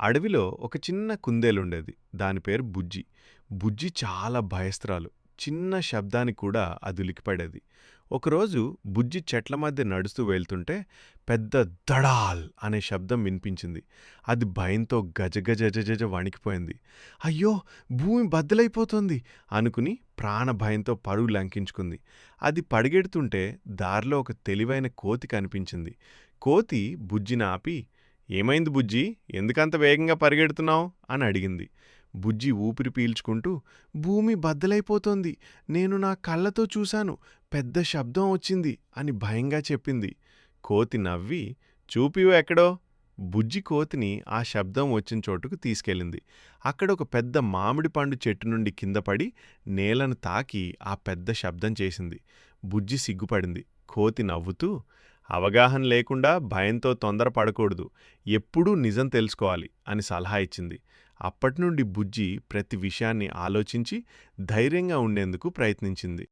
అడవిలో ఒక చిన్న కుందేలుండేది. దాని పేరు బుజ్జి. బుజ్జి చాలా భయస్తురాలు. చిన్న శబ్దానికి కూడా అది ఉలికిపడేది. ఒకరోజు బుజ్జి చెట్ల మధ్య నడుస్తూ వెళ్తుంటే పెద్ద దడాల్ అనే శబ్దం వినిపించింది. అది భయంతో గజగజ వణికిపోయింది. అయ్యో! భూమి బద్దలైపోతోంది అనుకుని ప్రాణభయంతో పరుగు లంకించుకుంది. అది పరిగెడుతుంటే దారిలో ఒక తెలివైన కోతి కనిపించింది. కోతి బుజ్జిని ఆపి, ఏమైంది బుజ్జీ? ఎందుకంత వేగంగా పరిగెడుతున్నావు? అని అడిగింది. బుజ్జి ఊపిరి పీల్చుకుంటూ, భూమి బద్దలైపోతోంది. నేను నా కళ్ళతో చూశాను. పెద్ద శబ్దం వచ్చింది అని భయంగా చెప్పింది. కోతి నవ్వి, చూపివు ఎక్కడో. బుజ్జి కోతిని ఆ శబ్దం వచ్చిన చోటుకు తీసుకెళ్ళింది. అక్కడ ఒక పెద్ద మామిడి పండు చెట్టు నుండి కిందపడి నేలను తాకి ఆ పెద్ద శబ్దం చేసింది. బుజ్జి సిగ్గుపడింది. కోతి నవ్వుతూ, అవగాహన లేకుండా భయంతో తొందరపడకూడదు. ఎప్పుడూ నిజం తెలుసుకోవాలి అని సలహా ఇచ్చింది. అప్పటినుండి బుజ్జి ప్రతి విషయాన్ని ఆలోచించి ధైర్యంగా ఉండేందుకు ప్రయత్నించింది.